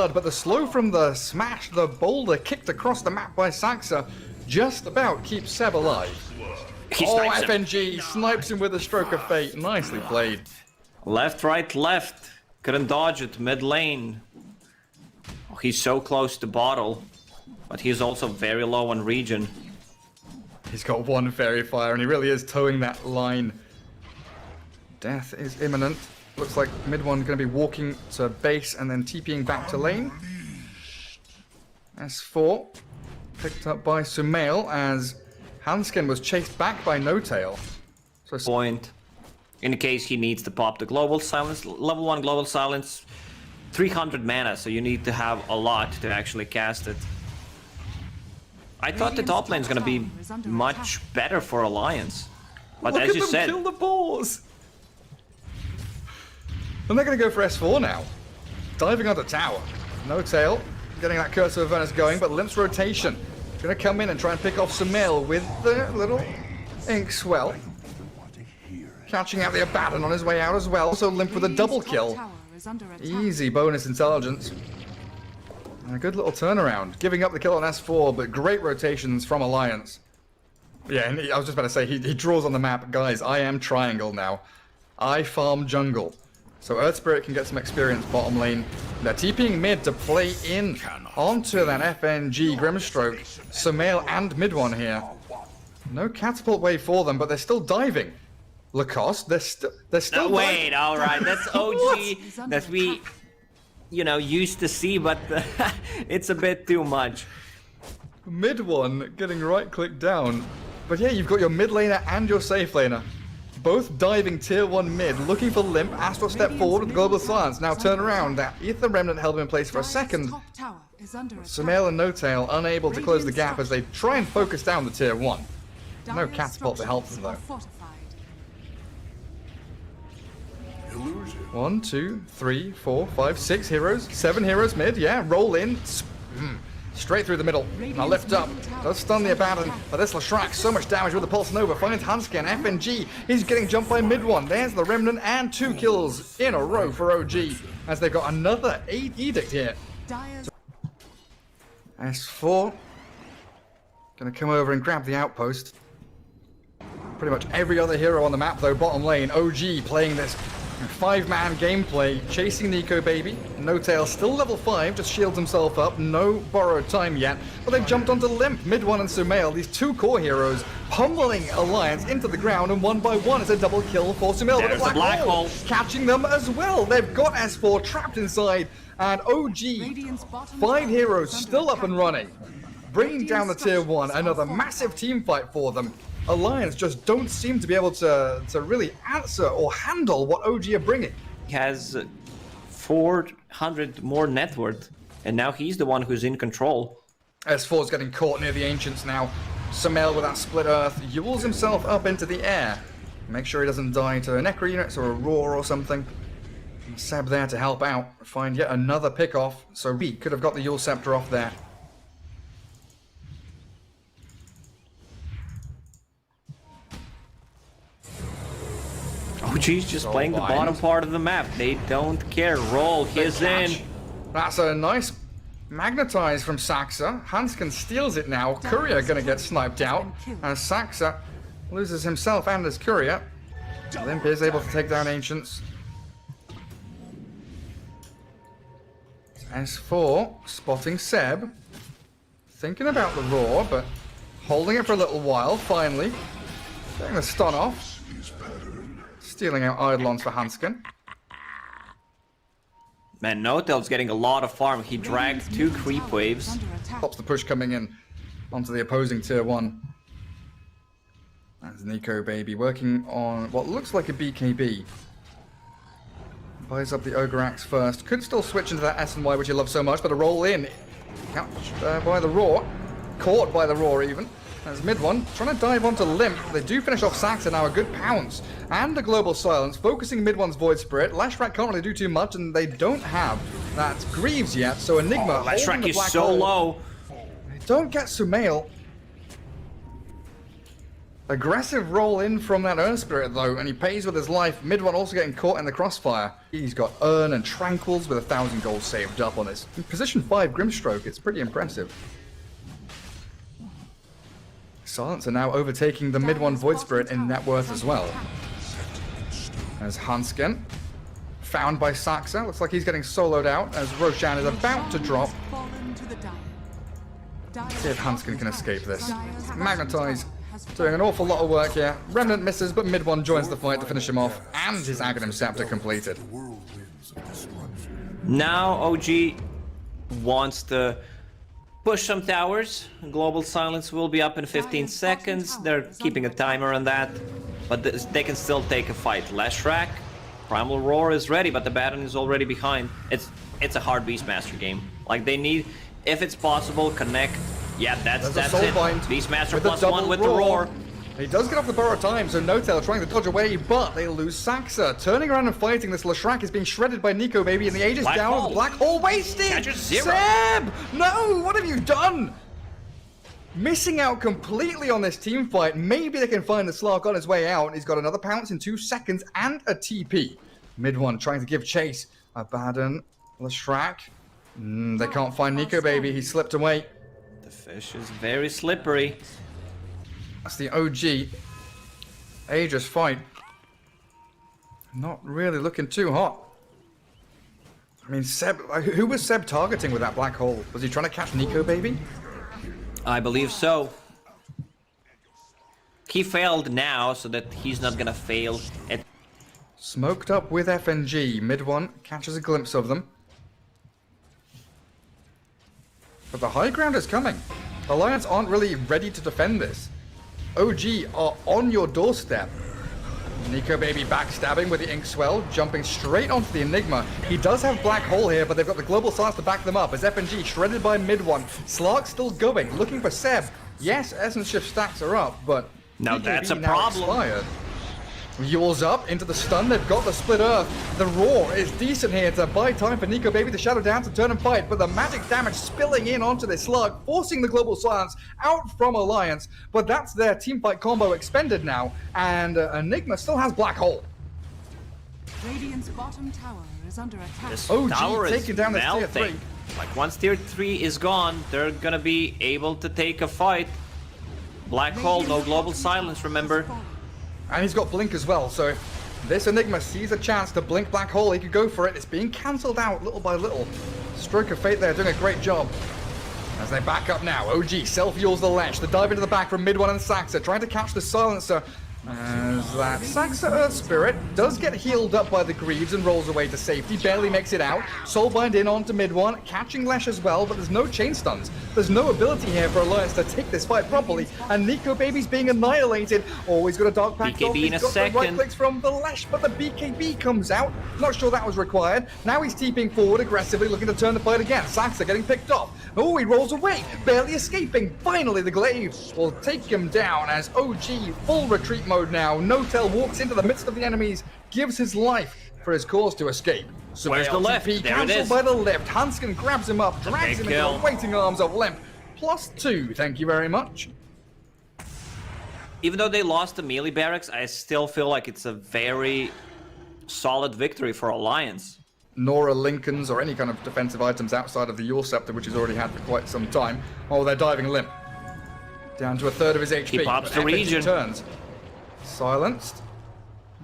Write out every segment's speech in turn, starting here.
blood, but the slow from the smash, the boulder kicked across the map by Saxa, just about keeps Seb alive. FNG snipes him with a stroke of fate. Nicely played. Left, right, left. Couldn't dodge it. Mid lane. Oh, he's so close to bottle, but he's also very low on regen. He's got one fairy fire, and he really is towing that line. Death is imminent. Looks like mid one going to be walking to base and then TPing back to lane. S4 picked up by Sumail as Hanskin was chased back by No Tail. So point in case he needs to pop the global silence. Level 1 global silence, 300 mana, so you need to have a lot to actually cast it. I thought the top lane is gonna be much better for Alliance, but look as at you them said, kill the boars. And they're gonna go for S4 now, diving onto tower. No Tail getting that Curse of Avernus going, but Limp's rotation gonna come in and try and pick off Sumail with the little ink swell. Catching out the Abaddon on his way out as well. So Limp with a double kill. Easy bonus intelligence. And a good little turnaround. Giving up the kill on S4, but great rotations from Alliance. Yeah, and I was just about to say, he draws on the map. Guys, I am triangle now. I farm jungle. So Earth Spirit can get some experience bottom lane. They're TPing mid to play in onto that FNG Grimstroke. Sumail and mid one here. No catapult wave for them, but they're still diving. Lacoste, they're still no, wait, alright, that's OG that we, you know, used to see, but it's a bit too much. Mid one getting right click down. But yeah, you've got your mid laner and your safe laner. Both diving tier 1 mid, looking for Limp. Astro step forward with Global Silence. Now turn around. That Ether Remnant held him in place for a second. Sumail and No Tail unable to close the gap as they try and focus down the tier 1. No catapult to help them though. 1, 2, 3, 4, 5, 6 heroes. 7 heroes mid, yeah, roll in. Straight through the middle. Now lift up. Does stun the Abaddon. But this Lashrak, so much damage with the Pulse Nova. Finds Hanskin. FNG. He's getting jumped by mid one. There's the Remnant and 2 kills in a row for OG. As they've got another 8 Edict here. S4. Gonna come over and grab the outpost. Pretty much every other hero on the map though, bottom lane. OG playing this 5-man gameplay, chasing Nico Baby. No Tail still level 5, just shields himself up. No borrowed time yet, but they've jumped onto Limp. Mid one and Sumail, these 2 core heroes, pummeling Alliance into the ground, and one by one is a double kill for Sumail. There's the black hole catching them as well. They've got S4 trapped inside, and OG, 5 heroes still up and running, bringing down the tier 1. Another massive team fight for them. Alliance just don't seem to be able to really answer or handle what OG are bringing. He has 400 more net worth, and now he's the one who's in control. S4's getting caught near the Ancients now. Sumail with that split earth, yules himself up into the air. Make sure he doesn't die to a Necro units or a Roar or something. Seb there to help out, find yet another pick off, so we could have got the Yule Scepter off there. OG's just playing the bottom part of the map. They don't care. Roll his in. That's a nice magnetize from Saxa. Hanskin steals it now. Courier gonna get sniped out. And Saxa loses himself and his Courier. Limp is able to take down Ancients. S4 spotting Seb. Thinking about the Roar, but holding it for a little while, finally. Getting the stun off. Stealing out Eidolons for Hanskin. Man, No-Tail's getting a lot of farm. He dragged 2 creep waves. Stops the push coming in onto the opposing tier 1. That's Nico Baby working on what looks like a BKB. Buys up the Ogre Axe first. Could still switch into that S and Y, which you love so much, but a roll in. Catched by the Roar. Caught by the Roar even. As mid one, trying to dive onto Limp. They do finish off Saxa now, a good pounce. And a Global Silence, focusing mid one's Void Spirit. Lashrak can't really do too much, and they don't have that Greaves yet, so Enigma Lashrak is so low. They don't get Sumail. Aggressive roll in from that Earth Spirit though, and he pays with his life. Mid one also getting caught in the crossfire. He's got Urn and Tranquils with 1,000 gold saved up on his position 5 Grimstroke. It's pretty impressive. Silencer now overtaking the mid one Void Spirit in net worth as well. As Hansken, found by Saxa, looks like he's getting soloed out as Roshan is about to drop. See if Hansken can escape this. Magnetize, doing an awful lot of work here. Remnant misses, but mid one joins the fight to finish him off, and his Aghanim Scepter completed. Now OG wants to push some towers. Global Silence will be up in 15 seconds. They're keeping a timer on that, but they can still take a fight. Leshrac, Primal Roar is ready, but the Baron is already behind. It's a hard Beastmaster game. Like, they need, if it's possible, connect. Yeah, that's it. Beastmaster +1 with the Roar. He does get off the borrowed time, so Notel trying to dodge away, but they lose Saxa. Turning around and fighting, this Leshrac is being shredded by Nico Baby, and the Aegis down. The Black Hole wasted! Catches 0. Seb! No! What have you done? Missing out completely on this team fight. Maybe they can find the Slark on his way out. He's got another pounce in 2 seconds and a TP. Mid one trying to give chase. Abaddon, Leshrac. They can't find Nico Baby. He slipped away. The fish is very slippery. That's the OG Aegis fight. Not really looking too hot. I mean, Seb, who was Seb targeting with that black hole? Was he trying to catch Nico Baby? I believe so. He failed now, so that he's not gonna fail at... Smoked up with FNG. Mid one catches a glimpse of them. But the high ground is coming. Alliance aren't really ready to defend this. OG are on your doorstep. Nico Baby backstabbing with the Inkswell, jumping straight onto the Enigma. He does have Black Hole here, but they've got the Global Silence to back them up as FNG shredded by mid one. Slark still going, looking for Seb. Yes, Essence Shift stacks are up, but now BKB that's a now problem. Expired. Yule's up into the stun. They've got the split earth. The roar is decent here to buy time for Nico Baby to shadow down to turn and fight, but the magic damage spilling in onto this slug, forcing the Global Silence out from Alliance. But that's their teamfight combo expended now, and Enigma still has Black Hole. Radiant's bottom tower is under attack. This OG tower taking is down this tier melting. 3. Like, once tier 3 is gone, they're gonna be able to take a fight. Black Hole, no Global Silence, remember? And he's got Blink as well, so if this Enigma sees a chance to blink Black Hole, he could go for it. It's being cancelled out little by little. Stroke of Fate there doing a great job. As they back up now, OG self-yules the Lesh. The dive into the back from mid one and Saxa, trying to catch the Silencer. As that Saxa Earth Spirit does get healed up by the Greaves and rolls away to safety, barely makes it out. Soulbind in onto mid one, catching Lesh as well, but there's no chain stuns. There's no ability here for Alliance to take this fight properly, and Nico Baby's being annihilated. Always got a Dark Pact off, BKB in a he's got second. the right clicks from the Lesh, but the BKB comes out. Not sure that was required. Now he's TPing forward aggressively, looking to turn the fight again. Saxa getting picked off. Oh, he rolls away, barely escaping. Finally, the Glaive will take him down as OG full retreat mode now. Notel walks into the midst of the enemies, gives his life for his cause to escape. So Where's the left? There it cancelled is. by the left. Hansken grabs him up, drags him into the waiting arms of Limp. +2, thank you very much. Even though they lost the melee barracks, I still feel like it's a very solid victory for Alliance. Nora Lincolns or any kind of defensive items outside of the Yule Scepter, which he's already had for quite some time. Oh, they're diving Limp. Down to a third of his HP. He pops the FNG region. Turns. Silenced.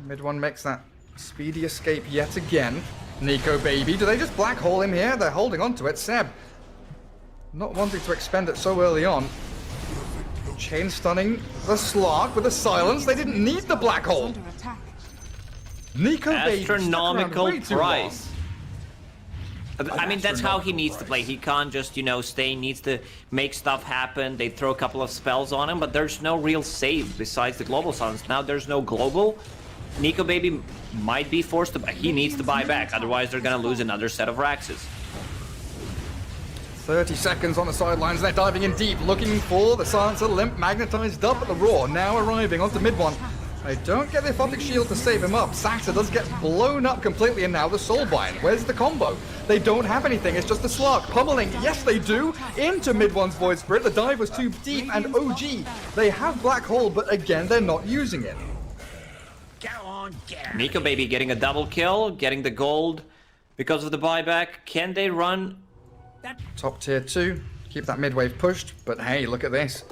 Mid one makes that speedy escape yet again. Nico Baby, do they just black hole him here? They're holding on to it. Seb, not wanting to expend it so early on. Chain stunning the Slark with a silence. They didn't need the black hole. Under attack. Nico Baby stuck around Astronomical way too price. I mean, that's how he needs to play. He can't just, you know, stay. He needs to make stuff happen. They throw a couple of spells on him, but there's no real save besides the Global Silence. Now there's no Global. Nico Baby might be forced to buy. He needs to buy back, otherwise they're gonna lose another set of Raxes. 30 seconds on the sidelines. They're diving in deep, looking for the Silencer. Limp magnetized up at the Roar. Now arriving onto mid one. They don't get the Aphotic Shield to save him up. Saxa does get blown up completely, and now the Soulbind. Where's the combo? They don't have anything, it's just the Slark. Pummeling, yes they do, into mid one's Void Spirit. The dive was too deep, and OG, they have Black Hole, but again, they're not using it. Nico Baby getting a double kill, getting the gold because of the buyback. Can they run? Top tier 2, keep that mid wave pushed, but hey, look at this.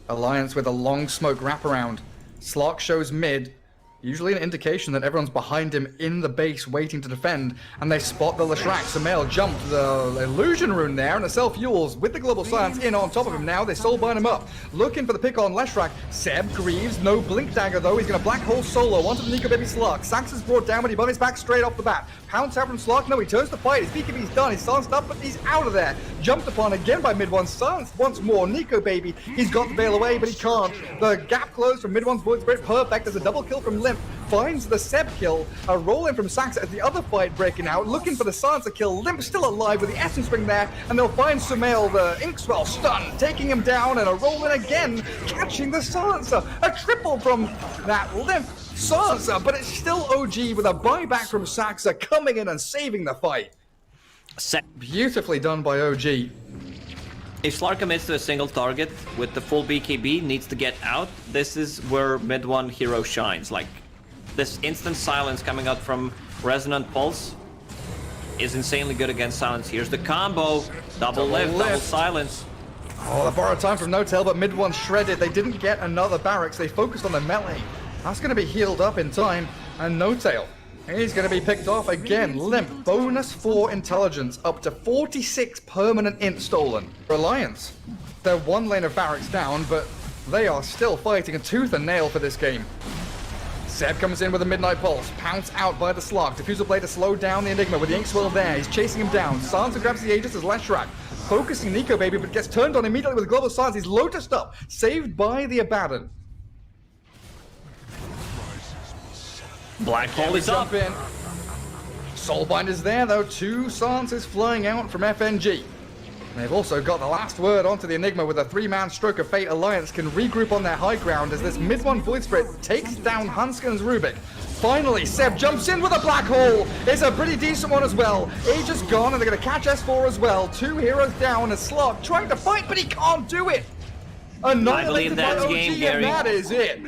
Alliance with a long smoke wraparound. Slark shows mid, usually an indication that everyone's behind him in the base waiting to defend, and they spot the Leshrac. Sumail jumped the illusion rune there, and the self-fuels with the global silence in on top of him now. They soulbind him up, looking for the pick on Leshrac. Seb Greaves, no blink dagger though. He's gonna black hole solo onto the Nico Baby Slark. Sax is brought down, but he bunnies back straight off the bat. Pounce out from Slark, no, he turns to fight. His BKB's done, he's silenced up, but he's out of there. Jumped upon again by mid one, silenced once more. Nico Baby, he's got the bail away, but he can't. The gap closed from mid one's Void Spirit, perfect. There's a double kill from Limp. Finds the Seb kill, a roll in from Sax as the other fight breaking out, looking for the Silencer kill. Limp still alive with the Essence Ring there, and they'll find Sumail, the Inkswell, stunned, taking him down, and a roll in again, catching the Silencer. A triple from that Limp Silencer, but it's still OG with a buyback from Saxa coming in and saving the fight. Beautifully done by OG. If Slark commits to a single target with the full BKB, needs to get out, this is where mid one hero shines. Like, this instant silence coming out from Resonant Pulse is insanely good against silence. Here's the combo, double lift, double silence. Oh, they borrowed time from No-Tail, but mid one shredded. They didn't get another barracks. They focused on the melee. That's going to be healed up in time. And No-Tail, he's going to be picked off again. Limp, bonus 4 intelligence, up to 46 permanent int stolen. For Alliance, they're one lane of barracks down, but they are still fighting a tooth and nail for this game. Seb comes in with a Midnight Pulse, pounced out by the Slark. Diffusal Blade to slow down the Enigma with the Inkswell there. He's chasing him down. Sansa grabs the Aegis as Leshrac, focusing Nico Baby, but gets turned on immediately with Global Silence. He's lotused up, saved by the Abaddon. Black Hole is up. In. Soulbind is there though. 2 Silences flying out from FNG. They've also got the last word onto the Enigma with a 3-man Stroke of Fate. Alliance can regroup on their high ground as this mid-one Void Spirit takes down Hansken's Rubik. Finally, Seb jumps in with a Black Hole. It's a pretty decent one as well. Aegis gone, and they're going to catch S4 as well. 2 heroes down, and Slark trying to fight, but he can't do it. Annihilated by OG, game, Gary. and that is it.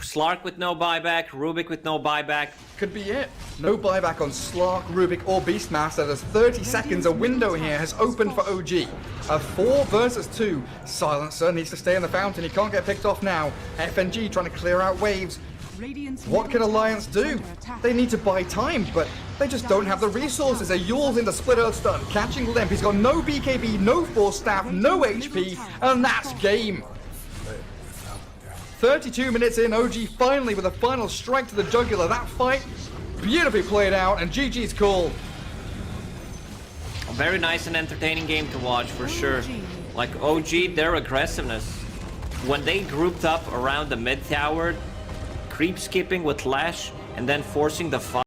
Slark with no buyback, Rubik with no buyback. Could be it. No buyback on Slark, Rubik, or Beastmaster. There's 30 seconds. A window here has opened for OG. A 4 versus 2. Silencer needs to stay in the fountain. He can't get picked off now. FNG trying to clear out waves. What can Alliance do? They need to buy time, but they just don't have the resources. A Yule's into Split Earth Stun, catching Limp. He's got no BKB, no Force Staff, no HP, and that's game. 32 minutes in, OG finally with a final strike to the jugular. That fight beautifully played out, and GG's call. A very nice and entertaining game to watch for sure. Like OG, their aggressiveness. When they grouped up around the mid tower, creep skipping with Lash, and then forcing the fight.